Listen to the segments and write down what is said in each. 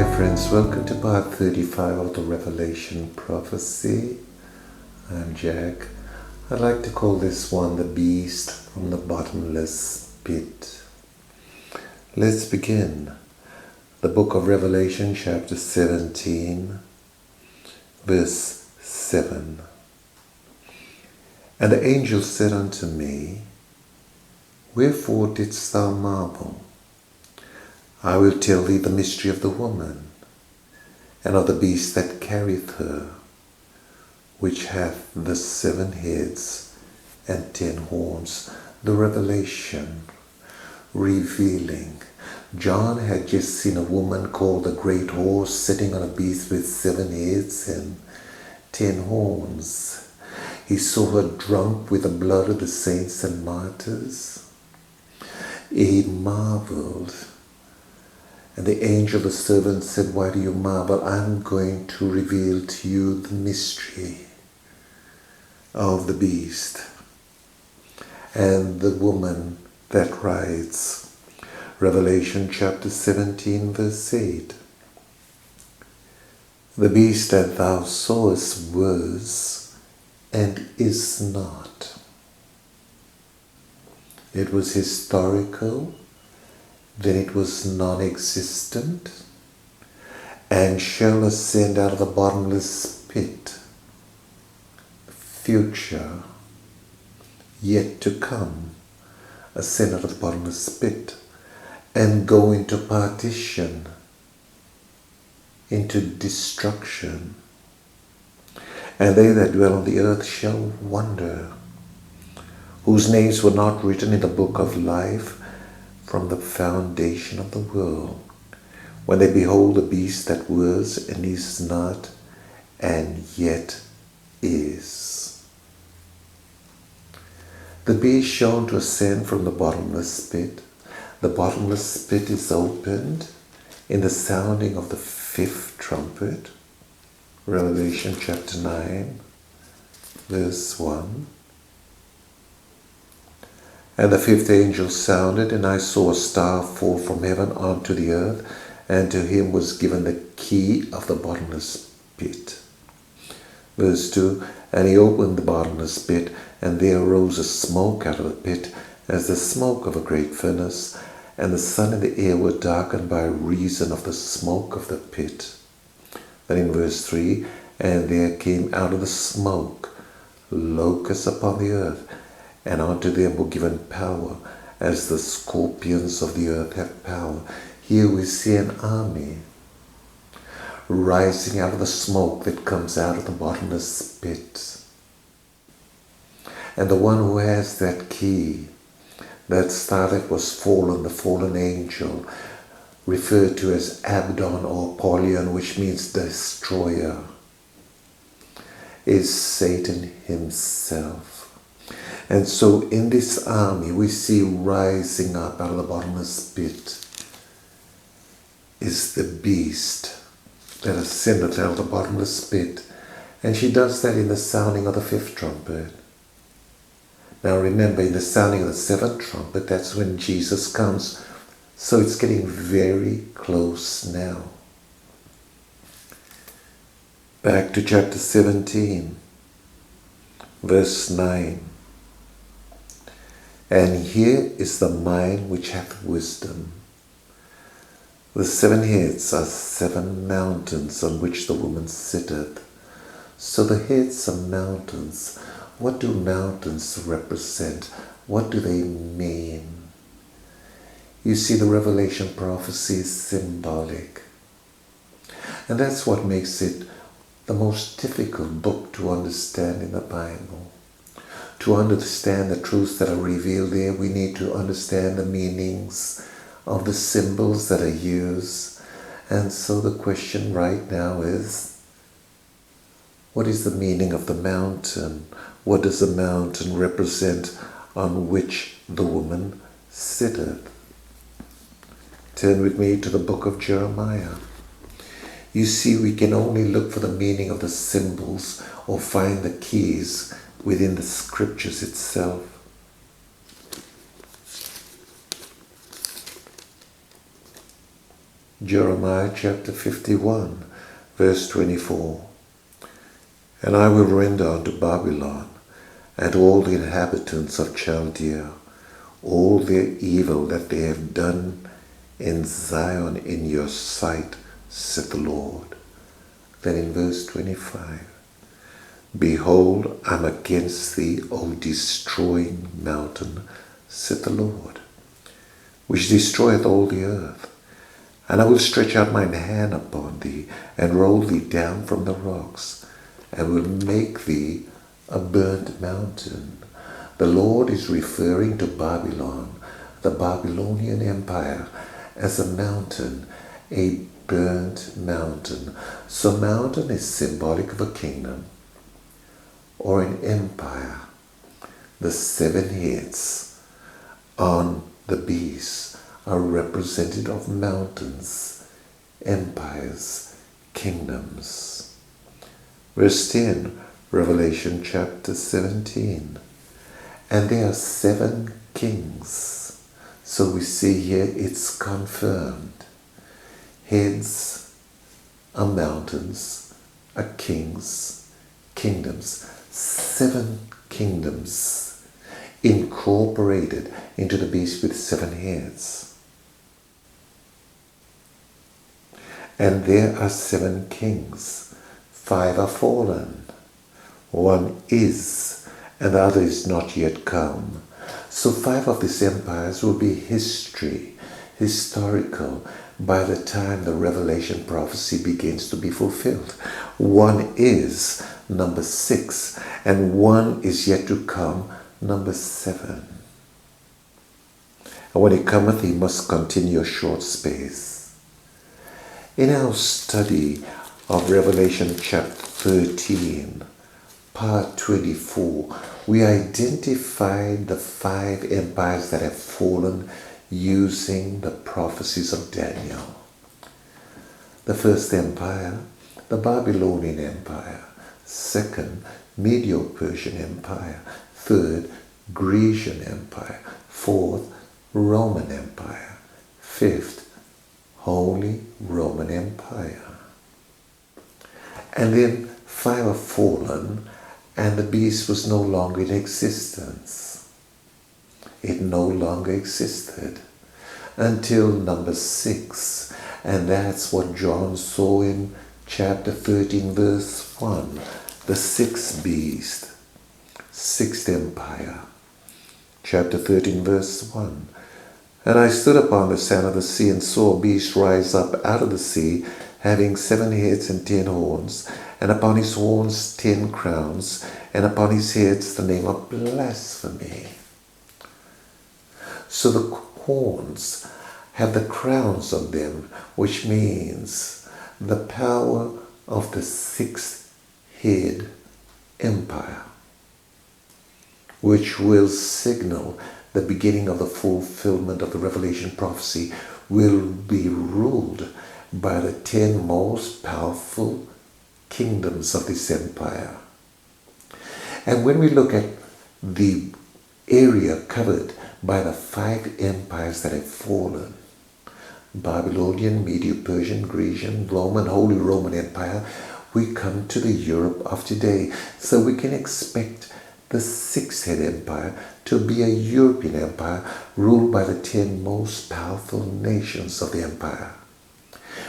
Hi friends, welcome to part 35 of the Revelation Prophecy. I'm Jack. I'd like to call this one the beast from the bottomless pit. Let's begin. The book of Revelation, chapter 17, verse 7. And the angel said unto me, Wherefore didst thou marvel? I will tell thee the mystery of the woman, and of the beast that carrieth her, which hath the 7 heads and 10 horns. The revelation, revealing. John had just seen a woman called the great horse sitting on a beast with 7 heads and 10 horns. He saw her drunk with the blood of the saints and martyrs. He marveled. And the angel, the servant, said, Why do you marvel? I'm going to reveal to you the mystery of the beast and the woman that rides. Revelation chapter 17, verse 8. The beast that thou sawest was and is not. It was historical, then it was non-existent, and shall ascend out of the bottomless pit. Future, yet to come, ascend out of the bottomless pit, and go into partition, into destruction. And they that dwell on the earth shall wonder, whose names were not written in the book of life from the foundation of the world, when they behold the beast that was and is not, and yet is. The beast shown to ascend from the bottomless pit. The bottomless pit is opened in the sounding of the 5th trumpet. Revelation chapter 9, verse 1. And the 5th angel sounded, and I saw a star fall from heaven unto the earth, and to him was given the key of the bottomless pit. Verse 2, And he opened the bottomless pit, and there arose a smoke out of the pit, as the smoke of a great furnace, and the sun and the air were darkened by reason of the smoke of the pit. Then in verse 3, And there came out of the smoke locusts upon the earth, and unto them were given power, as the scorpions of the earth have power. Here we see an army rising out of the smoke that comes out of the bottomless pit. And the one who has that key, that star that was fallen, the fallen angel, referred to as Abaddon or Apollyon, which means destroyer, is Satan himself. And so in this army we see rising up out of the bottomless pit is the beast that ascended out of the bottomless pit. And she does that in the sounding of the 5th trumpet. Now remember, in the sounding of the 7th trumpet, that's when Jesus comes. So it's getting very close now. Back to chapter 17, verse 9. And here is the mind which hath wisdom. The 7 heads are 7 mountains on which the woman sitteth. So the heads are mountains. What do mountains represent? What do they mean? You see, the Revelation prophecy is symbolic. And that's what makes it the most difficult book to understand in the Bible. To understand the truths that are revealed there, we need to understand the meanings of the symbols that are used. And so the question right now is, what is the meaning of the mountain? What does the mountain represent on which the woman sitteth? Turn with me to the book of Jeremiah. You see, we can only look for the meaning of the symbols or find the keys within the scriptures itself. Jeremiah chapter 51, verse 24. And I will render unto Babylon and all the inhabitants of Chaldea all their evil that they have done in Zion in your sight, saith the Lord. Then in verse 25, behold, I'm against thee, O destroying mountain, saith the Lord, which destroyeth all the earth. And I will stretch out mine hand upon thee, and roll thee down from the rocks, and will make thee a burnt mountain. The Lord is referring to Babylon, the Babylonian Empire, as a mountain, a burnt mountain. So mountain is symbolic of a kingdom or an empire. The 7 heads on the beast are representative of mountains, empires, kingdoms. Verse 10, Revelation chapter 17. And there are 7 kings. So we see here it's confirmed. Heads are mountains, are kings, kingdoms. 7 kingdoms incorporated into the beast with 7 heads. And there are 7 kings. 5 are fallen. 1 is, and the other is not yet come. So 5 of these empires will be historical, by the time the Revelation prophecy begins to be fulfilled. 1 is number 6, and 1 is yet to come, number 7. And when he cometh, he must continue a short space. In our study of Revelation chapter 13, part 24, we identified the 5 empires that have fallen using the prophecies of Daniel. The first empire, the Babylonian Empire. Second, Medo-Persian Empire. Third, Grecian Empire. Fourth, Roman Empire. Fifth, Holy Roman Empire. And then 5 have fallen, and the beast was no longer in existence. It no longer existed until number 6. And that's what John saw in chapter 13, verse 1. The 6th beast, 6th empire. Chapter 13, verse 1. And I stood upon the sand of the sea and saw a beast rise up out of the sea, having 7 heads and 10 horns, and upon his horns 10 crowns, and upon his heads the name of blasphemy. So the horns have the crowns on them, which means the power of the 6th head empire, which will signal the beginning of the fulfillment of the Revelation prophecy, will be ruled by the 10 most powerful kingdoms of this empire. And when we look at the area covered by the 5 empires that have fallen, Babylonian, Medo-Persian, Grecian, Roman, Holy Roman Empire, we come to the Europe of today. So we can expect the 6th head empire to be a European empire ruled by the 10 most powerful nations of the empire.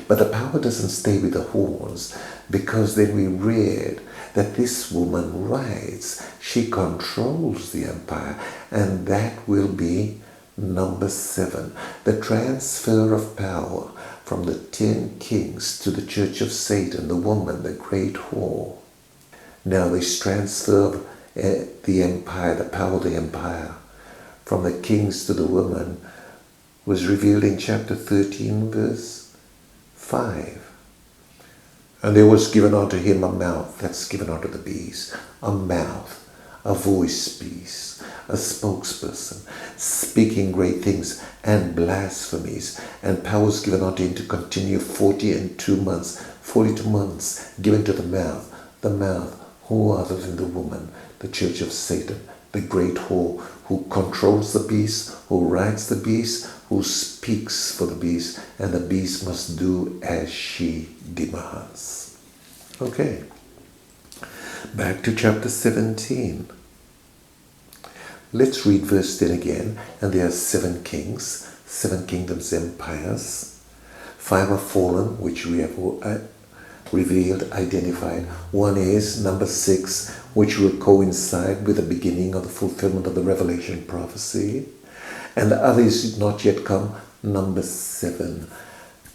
But the power doesn't stay with the horns, because then we read that this woman rides, she controls the empire, and that will be number 7, the transfer of power from the 10 kings to the church of Satan, the woman, the great whore. Now this transfer of the empire, the power of the empire, from the kings to the woman, was revealed in chapter 13, verse 5. And there was given unto him a mouth, that's given unto the beast, a mouth, a voice piece, a spokesperson, speaking great things and blasphemies, and powers given unto him to continue 42 months given to the mouth, who other than the woman, the church of Satan, the great whore, who controls the beast, who rides the beast, who speaks for the beast, and the beast must do as she demands. Okay, back to chapter 17. Let's read verse 10 again. And there are 7 kings, 7 kingdoms, empires. 5 are fallen, which we have revealed, identified. One is number 6, which will coincide with the beginning of the fulfillment of the Revelation prophecy. And the other is not yet come, number 7,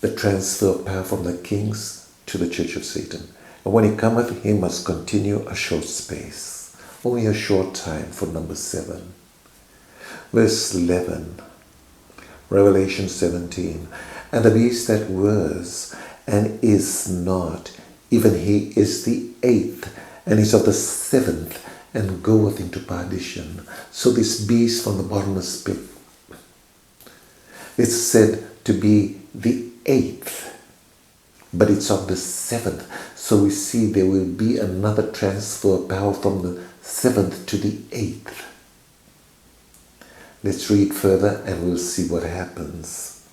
the transfer of power from the kings to the church of Satan. And when he cometh, he must continue a short space. Only a short time for number 7. Verse 11, Revelation 17. And the beast that was and is not, even he is the 8th, and is of the 7th, and goeth into perdition. So this beast from the bottomless pit, it's said to be the 8th, but it's of the 7th. So we see there will be another transfer of power from the 7th to the 8th. Let's read further and we'll see what happens.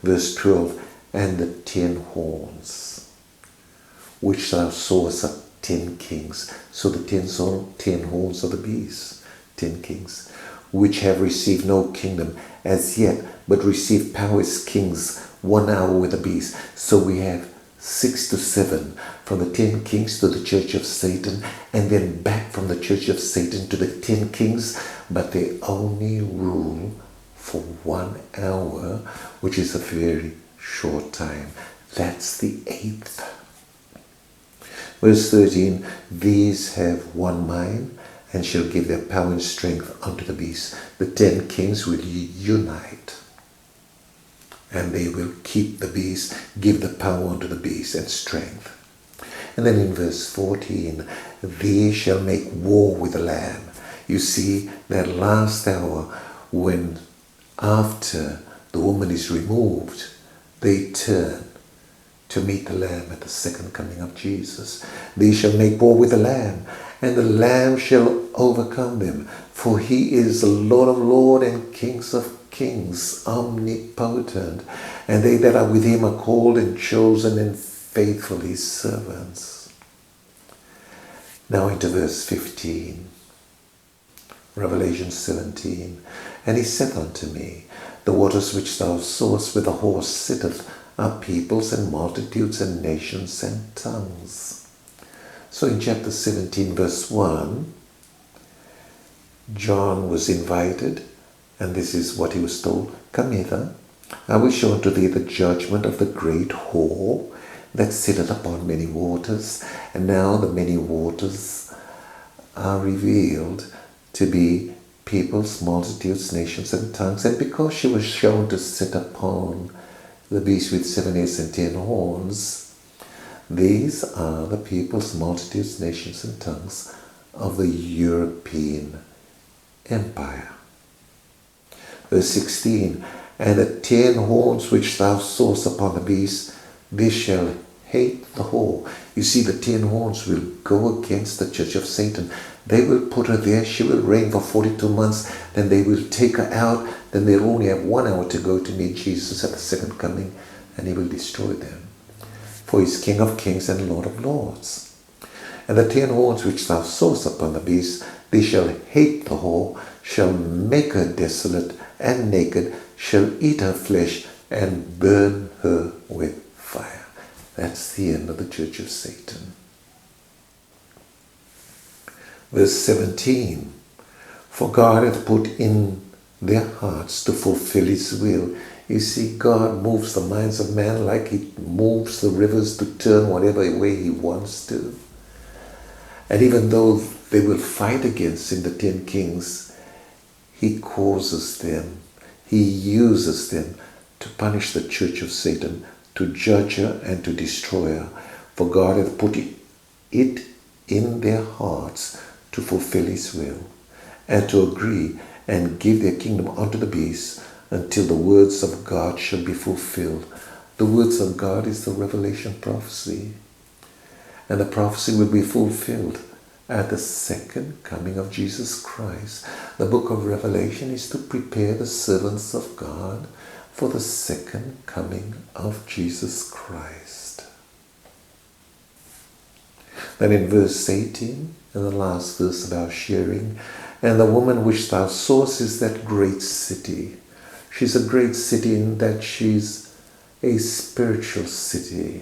Verse 12, and the 10 horns, which thou sawest are 10 kings. So the 10 horns of the beast, 10 kings, which have received no kingdom as yet, but receive power as kings 1 hour with the beast. So we have 6 to 7 from the 10 kings to the church of Satan, and then back from the church of Satan to the 10 kings, but they only rule for 1 hour, which is a very short time. That's the 8th. Verse 13, these have one mind, and shall give their power and strength unto the beast. The 10 kings will unite, and they will keep the beast, give the power unto the beast and strength. And then in verse 14, they shall make war with the Lamb. You see, that last hour when after the woman is removed, they turn to meet the Lamb at the second coming of Jesus. They shall make war with the Lamb, and the Lamb shall overcome them, for he is the Lord of lords and Kings of kings, omnipotent, and they that are with him are called and chosen and faithful, his servants. Now into verse 15, Revelation 17. And he said unto me, the waters which thou sawest where the horse sitteth are peoples and multitudes and nations and tongues. So in chapter 17 verse 1, John was invited, and this is what he was told, come hither, I will show unto thee the judgment of the great whore that sitteth upon many waters. And now the many waters are revealed to be peoples, multitudes, nations, and tongues. And because she was shown to sit upon the beast with 7 heads and 10 horns, these are the peoples, multitudes, nations, and tongues of the European Empire. Verse 16, and the 10 horns which thou sawest upon the beast, they shall hate the whore. You see, the 10 horns will go against the church of Satan. They will put her there. She will reign for 42 months. Then they will take her out. Then they'll only have 1 hour to go to meet Jesus at the second coming, and he will destroy them. For he is King of kings and Lord of lords. And the 10 horns which thou sawest upon the beast, they shall hate the whore, shall make her desolate and naked, shall eat her flesh and burn her with fire. That's the end of the church of Satan. Verse 17, for God hath put in their hearts to fulfill his will. You see, God moves the minds of man like he moves the rivers to turn whatever way he wants to. And even though they will fight against him, the 10 kings, he causes them, he uses them to punish the church of Satan, to judge her and to destroy her. For God hath put it in their hearts to fulfill his will, and to agree and give their kingdom unto the beast, until the words of God shall be fulfilled. The words of God is the Revelation prophecy, and the prophecy will be fulfilled at the second coming of Jesus Christ. The book of Revelation is to prepare the servants of God for the second coming of Jesus Christ. Then in verse 18, in the last verse of our sharing, and the woman which thou sawest is that great city. She's a great city in that she's a spiritual city,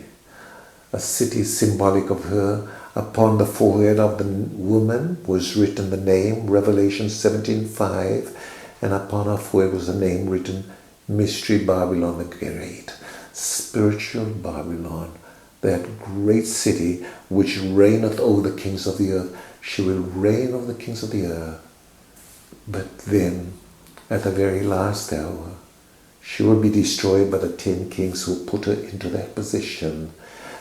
a city symbolic of her. Upon the forehead of the woman was written the name, Revelation 17:5, and upon her forehead was a name written, Mystery Babylon the Great, spiritual Babylon, that great city which reigneth over the kings of the earth. She will reign over the kings of the earth. But then, at the very last hour, she will be destroyed by the 10 kings who put her into that position.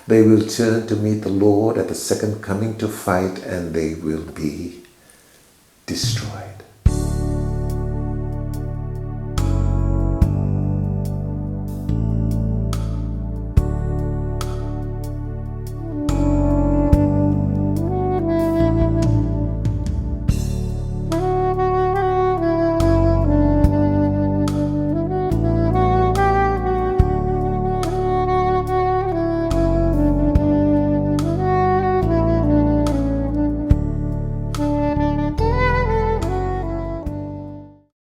They will turn to meet the Lord at the second coming to fight, and they will be destroyed.